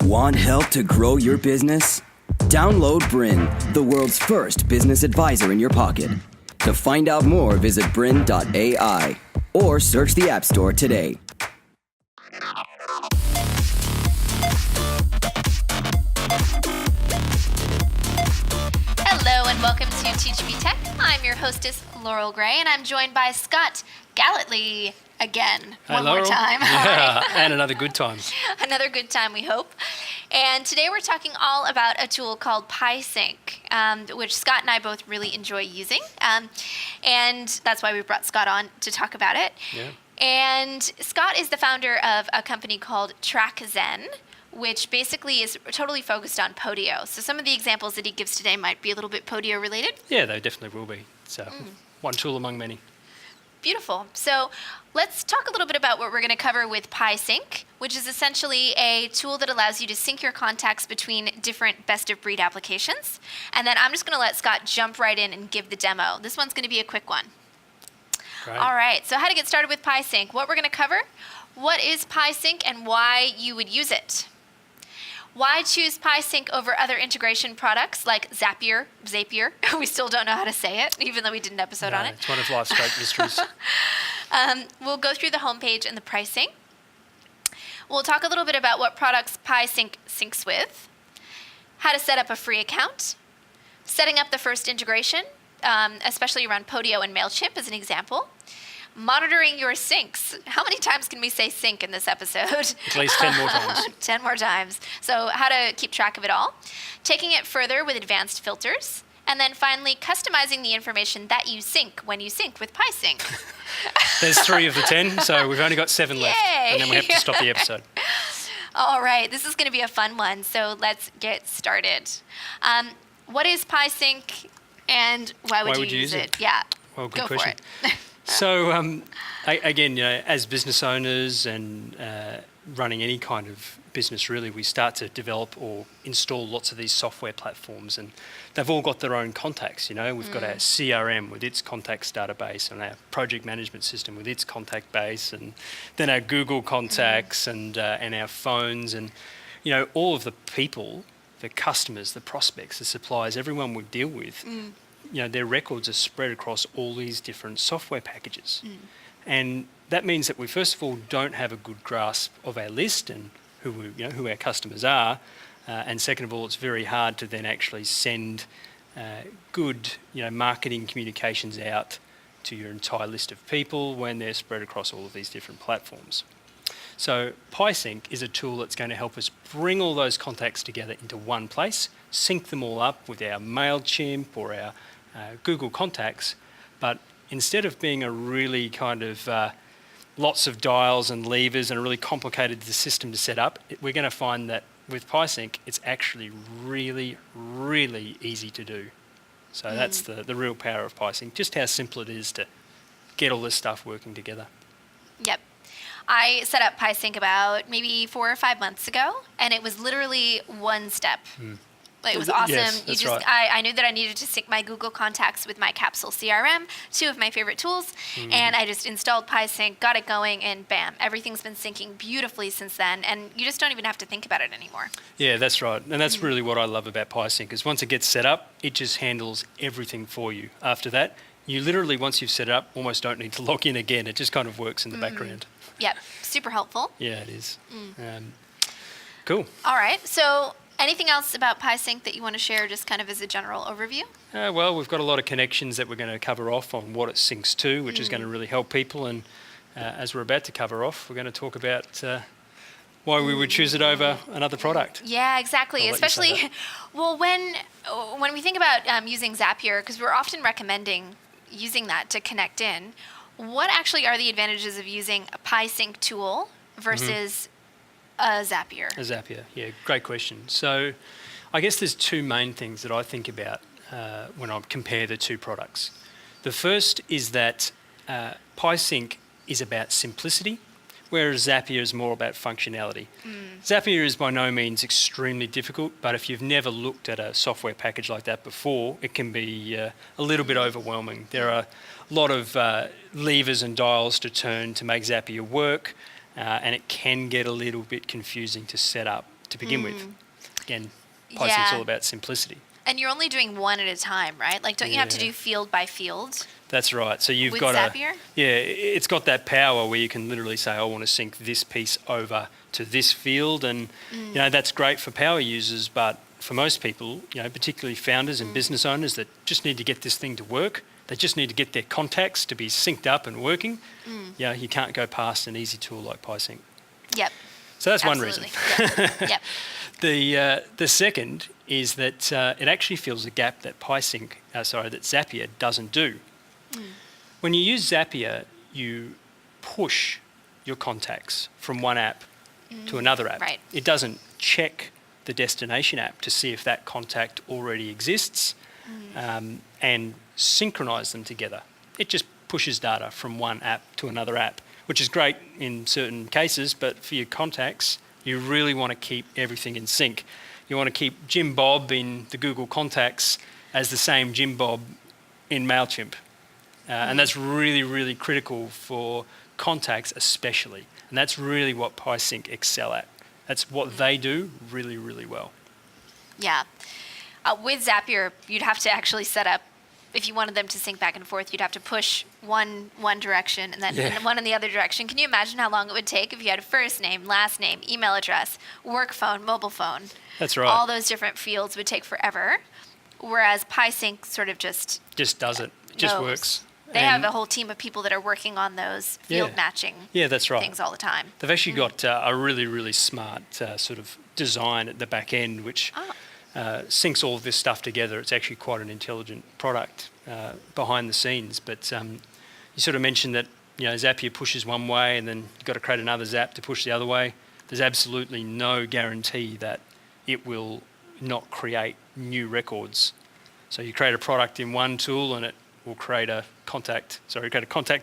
Want help to grow your business? Download BRiN, the world's first business advisor in your pocket. To find out more, visit BRiN.ai or search the App Store today. Hello and welcome to Teach Me Tech. I'm your hostess, Laurel Gray, and I'm joined by Scott Gellatly again. Hi, One Laurel. more time. Yeah, and another good time. Another good time, we hope. And today we're talking all about a tool called Piesync, which Scott and I both really enjoy using. And that's why we brought Scott on to talk about it. Yeah. And Scott is the founder of a company called TrackZen, which basically is totally focused on Podio. So some of the examples that he gives today might be a little bit Podio related. Yeah, they definitely will be. So one tool among many. Beautiful. So let's talk a little bit about what we're going to cover with Piesync, which is essentially a tool that allows you to sync your contacts between different best-of-breed applications. And then I'm just going to let Scott jump right in and give the demo. This one's going to be a quick one. Great. All right. So how to get started with Piesync. What we're going to cover, what is Piesync and why you would use it. Why choose Piesync over other integration products like Zapier? We still don't know how to say it, even though we did an episode on it. It's one of life's great mysteries. We'll go through the homepage and the pricing. We'll talk a little bit about what products Piesync syncs with, how to set up a free account, setting up the first integration, especially around Podio and MailChimp as an example, monitoring your syncs. How many times can we say sync in this episode? At least 10 more times. 10 more times. So how to keep track of it all. Taking it further with advanced filters. And then finally, customizing the information that you sync when you sync with Piesync. There's 3 of the 10, so we've only got 7 left. Yay! And then we have to stop the episode. All right, this is going to be a fun one, so let's get started. What is Piesync and why would you use it? Yeah, Well, good go question. for it. So, again, as business owners and running any kind of business, really, we start to develop or install lots of these software platforms, and they've all got their own contacts. We've got our CRM with its contacts database, and our project management system with its contact base, and then our Google contacts and our phones, and all of the people, the customers, the prospects, the suppliers, everyone we deal with. Their records are spread across all these different software packages. And that means that we, first of all, don't have a good grasp of our list and who our customers are. And second of all, it's very hard to then actually send good marketing communications out to your entire list of people when they're spread across all of these different platforms. So Piesync is a tool that's going to help us bring all those contacts together into one place, sync them all up with our MailChimp or our Google contacts, but instead of being a really kind of lots of dials and levers and a really complicated system to set up, we're going to find that with Piesync, it's actually really, really easy to do. So that's the real power of Piesync, just how simple it is to get all this stuff working together. Yep. I set up Piesync about maybe 4 or 5 months ago, and it was literally one step. It was awesome. Yes, right. I knew that I needed to sync my Google contacts with my Capsule CRM, 2 of my favorite tools, and I just installed Piesync, got it going, and bam, everything's been syncing beautifully since then, and you just don't even have to think about it anymore. Yeah, that's right. And that's really what I love about Piesync, is once it gets set up, it just handles everything for you. After that, you literally, once you've set it up, almost don't need to log in again. It just kind of works in the background. Yep, super helpful. Yeah, it is. Cool. All right, so anything else about Piesync that you want to share just kind of as a general overview? Well, we've got a lot of connections that we're going to cover off on what it syncs to, which is going to really help people. And as we're about to cover off, we're going to talk about why we would choose it over another product. Yeah, exactly. Especially, well, when we think about using Zapier, because we're often recommending using that to connect in, what actually are the advantages of using a Piesync tool versus a Zapier? A Zapier, yeah, great question. So I guess there's 2 main things that I think about when I compare the 2 products. The first is that Piesync is about simplicity, whereas Zapier is more about functionality. Zapier is by no means extremely difficult, but if you've never looked at a software package like that before, it can be a little bit overwhelming. There are a lot of levers and dials to turn to make Zapier work, and it can get a little bit confusing to set up. to begin with. Again, Pysync's Yeah. all about simplicity. And you're only doing one at a time, right? Like, don't you have to Yeah. do field by field That's right. So you've with got Zapier? it's got that power where you can literally say, I want to sync this piece over to this field, and that's great for power users, but for most people, particularly founders and business owners that just need to get this thing to work, they just need to get their contacts to be synced up and working. You can't go past an easy tool like Piesync. Yep. So that's Absolutely. one reason. Yep. The second is that it actually fills a gap that that Zapier doesn't do. When you use Zapier, you push your contacts from one app to another app. Right. It doesn't check the destination app to see if that contact already exists and synchronize them together. It just pushes data from one app to another app, which is great in certain cases, but for your contacts, you really want to keep everything in sync. You want to keep Jim Bob in the Google contacts as the same Jim Bob in MailChimp. And that's really, really critical for contacts especially. And that's really what Piesync excel at. That's what they do really, really well. Yeah. With Zapier, you'd have to actually set up, if you wanted them to sync back and forth, you'd have to push one direction and then and one in the other direction. Can you imagine how long it would take if you had a first name, last name, email address, work phone, mobile phone? That's right. All those different fields would take forever, whereas Piesync sort of just does it. Just knows. works. They have a whole team of people that are working on those field matching that's right. things all the time. They've actually got a really, really smart sort of design at the back end, which syncs all of this stuff together. It's actually quite an intelligent product behind the scenes. But you sort of mentioned that Zapier pushes one way, and then you've got to create another Zap to push the other way. There's absolutely no guarantee that it will not create new records. So you create a product in one tool, and it will create a contact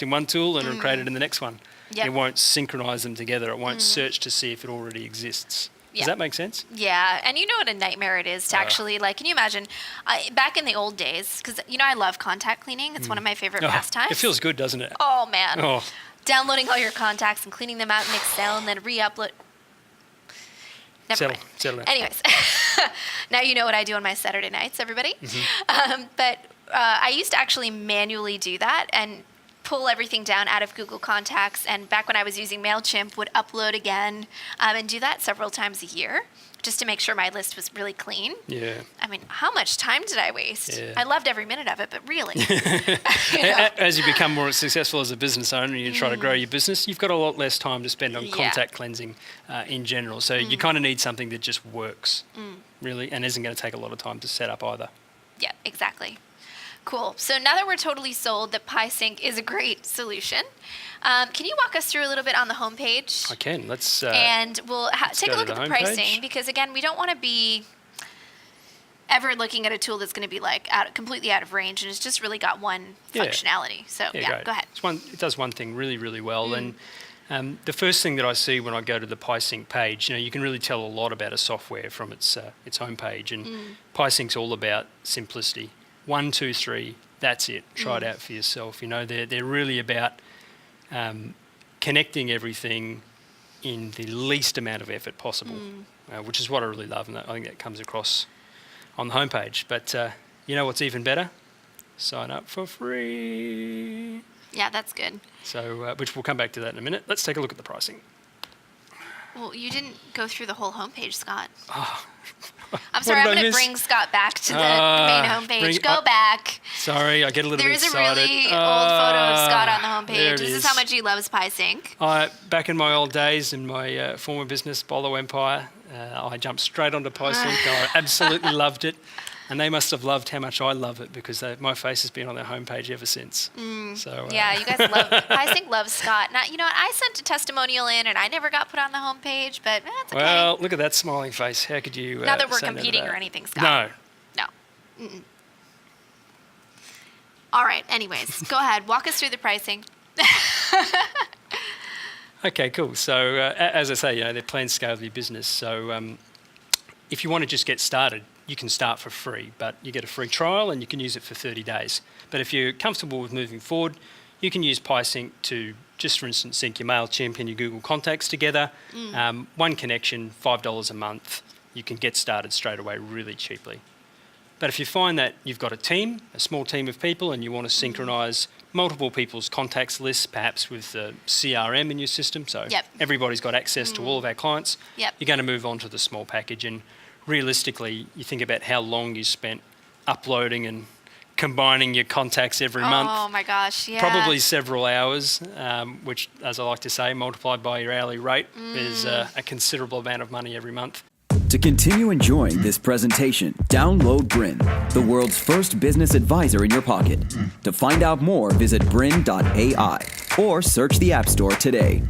in one tool, and it'll create it in the next one. Yep. It won't synchronize them together. It won't search to see if it already exists. Does that make sense? Yeah, and you know what a nightmare it is to actually, can you imagine, back in the old days, because, I love contact cleaning. It's one of my favorite pastimes. It feels good, doesn't it? Oh, man. Oh. Downloading all your contacts and cleaning them out in Excel and then re-upload. Never mind. Settle down. Anyways, now you know what I do on my Saturday nights, everybody. But I used to actually manually do that and pull everything down out of Google Contacts. And back when I was using MailChimp, would upload again and do that several times a year just to make sure my list was really clean. Yeah. I mean, how much time did I waste? Yeah. I loved every minute of it, but really. As you become more successful as a business owner and you try to grow your business, you've got a lot less time to spend on contact cleansing in general. So you kind of need something that just works, really, and isn't going to take a lot of time to set up either. Yeah, exactly. Cool. So now that we're totally sold that Piesync is a great solution, can you walk us through a little bit on the homepage? I can. Let's and we'll take a go look to at the the homepage. pricing because, again, we don't want to be ever looking at a tool that's going to be completely out of range and it's just really got one functionality. So great. Go ahead. It does one thing really, really well. And the first thing that I see when I go to the Piesync page, you can really tell a lot about a software from its homepage. And Piesync's all about simplicity. 1, 2, 3. That's it. Try it out for yourself. They're really about connecting everything in the least amount of effort possible, which is what I really love, and I think that comes across on the homepage. But you know what's even better? Sign up for free. Yeah, that's good. So, which we'll come back to that in a minute. Let's take a look at the pricing. Well, you didn't go through the whole homepage, Scott. Oh. I'm sorry, I'm going to bring Scott back to the main homepage. Go back. Sorry, I get a little bit excited. There's a really old photo of Scott on the homepage. This is how much he loves Piesync. Back in my old days in my former business, Bolo Empire, I jumped straight onto Piesync. I absolutely loved it. And they must have loved how much I love it because my face has been on their homepage ever since. So yeah, you guys love Piesync loves Scott. Now, you know what? I sent a testimonial in and I never got put on the homepage, but that's okay. Well, look at that smiling face. How could you Not that we're say competing that? or anything, Scott. No. Mm-mm. All right, anyways, go ahead. Walk us through the pricing. Okay, cool. So as I say, they're planned scale of your business. So if you want to just get started, you can start for free, but you get a free trial and you can use it for 30 days. But if you're comfortable with moving forward, you can use Piesync to just, for instance, sync your MailChimp and your Google Contacts together. One connection, $5 a month. You can get started straight away really cheaply. But if you find that you've got a small team of people, and you want to synchronise multiple people's contacts lists, perhaps with the CRM in your system, so everybody's got access to all of our clients, you're going to move on to the small package. And realistically, you think about how long you spent uploading and combining your contacts every month. Oh my gosh, yeah. Probably several hours, which, as I like to say, multiplied by your hourly rate is a considerable amount of money every month. To continue enjoying this presentation, download BRiN, the world's first business advisor in your pocket. To find out more, visit BRiN.ai or search the App Store today.